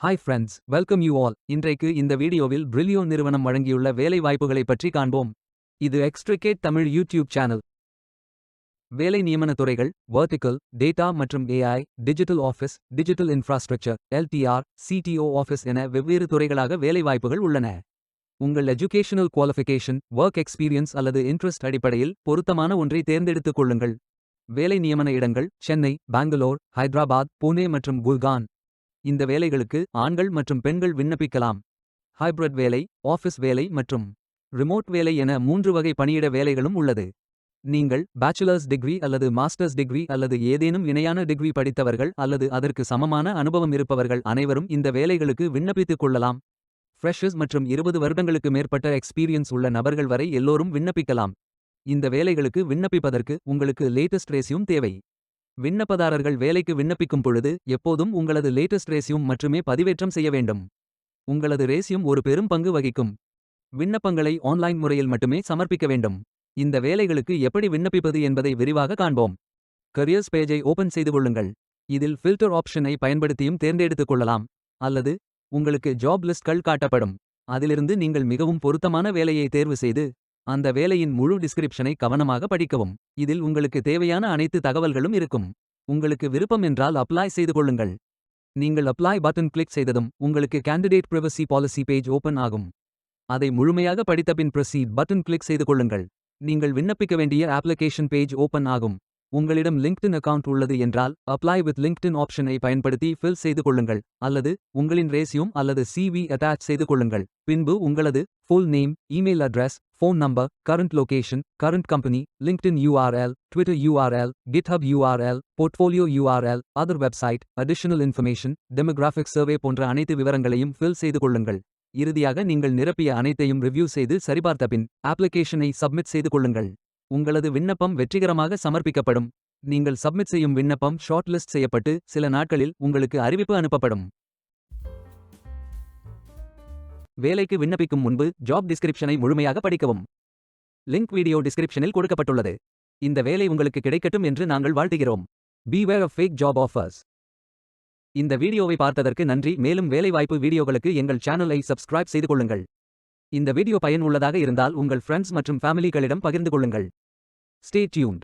Hi friends, welcome you all. இன்றைக்கு இந்த வீடியோவில் பிரிலியோ நிறுவனம் வழங்கியுள்ள வேலை வாய்ப்புகளைப் பற்றி காண்போம். இது எக்ஸ்ட்ரிகேட் தமிழ் யூடியூப் சேனல். வேலை நியமன துறைகள்: வெர்டிகல், டேட்டா மற்றும் AI, digital office, digital infrastructure, LTR, CTO office என வெவ்வேறு துறைகளாக வேலை வாய்ப்புகள் உள்ளன. உங்கள் எஜுகேஷனல் குவாலிஃபிகேஷன், ஒர்க் எக்ஸ்பீரியன்ஸ் அல்லது இன்ட்ரெஸ்ட் அடிப்படையில் பொருத்தமான ஒன்றை தேர்ந்தெடுத்துக் கொள்ளுங்கள். வேலை நியமன இடங்கள்: சென்னை, பெங்களூர், ஹைதராபாத், புனே மற்றும் குல்கான். இந்த வேலைகளுக்கு ஆண்கள் மற்றும் பெண்கள் விண்ணப்பிக்கலாம். ஹைப்ரிட் வேலை, ஆஃபீஸ் வேலை மற்றும் ரிமோட் வேலை என 3 வகை பணியிட வேலைகளும் உள்ளது. நீங்கள் பேச்சுலர்ஸ் டிகிரி அல்லது மாஸ்டர்ஸ் டிகிரி அல்லது ஏதேனும் இணையான டிகிரி படித்தவர்கள் அல்லது அதற்கு சமமான அனுபவம் இருப்பவர்கள் அனைவரும் இந்த வேலைகளுக்கு விண்ணப்பித்துக் கொள்ளலாம். ஃப்ரெஷர்ஸ் மற்றும் 20 வருடங்களுக்கு மேற்பட்ட எக்ஸ்பீரியன்ஸ் உள்ள நபர்கள் வரை எல்லோரும் விண்ணப்பிக்கலாம். இந்த வேலைகளுக்கு விண்ணப்பிப்பதற்கு உங்களுக்கு லேட்டஸ்ட் ரெஸ்யூம் தேவை. விண்ணப்பதாரர்கள் வேலைக்கு விண்ணப்பிக்கும் பொழுது எப்போதும் உங்களது லேட்டஸ்ட் ரெஸ்யூம் மட்டுமே பதிவேற்றம் செய்ய வேண்டும். உங்களது ரெஸ்யூம் ஒரு பெரும் பங்கு வகிக்கும். விண்ணப்பங்களை ஆன்லைன் முறையில் மட்டுமே சமர்ப்பிக்க வேண்டும். இந்த வேலைகளுக்கு எப்படி விண்ணப்பிப்பது என்பதை விரிவாக காண்போம். கரியர்ஸ் பேஜை ஓபன் செய்து கொள்ளுங்கள். இதில் ஃபில்டர் ஆப்ஷனை பயன்படுத்தியும் தேர்ந்தெடுத்துக் கொள்ளலாம். அல்லது உங்களுக்கு ஜாப் லிஸ்ட்கள் காட்டப்படும். அதிலிருந்து நீங்கள் மிகவும் பொருத்தமான வேலையை தேர்வு செய்து அந்த வேலையின் முழு டிஸ்கிரிப்ஷனை கவனமாக படிக்கவும். இதில் உங்களுக்கு தேவையான அனைத்து தகவல்களும் இருக்கும். உங்களுக்கு விருப்பம் என்றால் அப்ளை செய்து கொள்ளுங்கள். நீங்கள் அப்ளை பட்டன் கிளிக் செய்ததும் உங்களுக்கு candidate privacy policy page open ஆகும். அதை முழுமையாக படித்தபின் ப்ரொசீட் பட்டன் கிளிக் செய்து கொள்ளுங்கள். நீங்கள் விண்ணப்பிக்க வேண்டிய அப்ளிகேஷன் பேஜ் ஓபன் ஆகும். உங்களிடம் லிங்க்டின் அக்கவுண்ட் உள்ளது என்றால் அப்ளை வித் லிங்க்டின் ஆப்ஷனை பயன்படுத்தி ஃபில் செய்து கொள்ளுங்கள். அல்லது உங்களின் ரெஸ்யூம் அல்லது சிவி அட்டாச் செய்து கொள்ளுங்கள். பின்பு உங்களது full name, email address, phone number, current location, current company, LinkedIn URL, Twitter URL, GitHub URL, portfolio URL, other website, additional information, demographic survey போன்ற அனைத்து விவரங்களையும் ஃபில் செய்து கொள்ளுங்கள். இறுதியாக நீங்கள் நிரப்பிய அனைத்தையும் ரிவ்யூ செய்து சரிபார்த்த பின் அப்ளிகேஷனை சப்மிட் செய்து கொள்ளுங்கள். உங்களது விண்ணப்பம் வெற்றிகரமாக சமர்ப்பிக்கப்படும். நீங்கள் சப்மிட் செய்யும் விண்ணப்பம் ஷார்ட் லிஸ்ட் செய்யப்பட்டு சில நாட்களில் உங்களுக்கு அறிவிப்பு அனுப்பப்படும். வேலைக்கு விண்ணப்பிக்கும் முன்பு ஜாப் டிஸ்கிரிப்ஷனை முழுமையாக படிக்கவும். லிங்க் வீடியோ டிஸ்கிரிப்ஷனில் கொடுக்கப்பட்டுள்ளது. இந்த வேலை உங்களுக்கு கிடைக்கட்டும் என்று நாங்கள் வாழ்த்துகிறோம். Beware of fake job offers. இந்த வீடியோவை பார்த்ததற்கு நன்றி. மேலும் வேலைவாய்ப்பு வீடியோகளுக்கு எங்கள் சேனலை சப்ஸ்கிரைப் செய்து கொள்ளுங்கள். இந்த வீடியோ பயனுள்ளதாக இருந்தால் உங்கள் ஃப்ரெண்ட்ஸ் மற்றும் ஃபேமிலிகளிடம் பகிர்ந்து கொள்ளுங்கள். Stay tuned.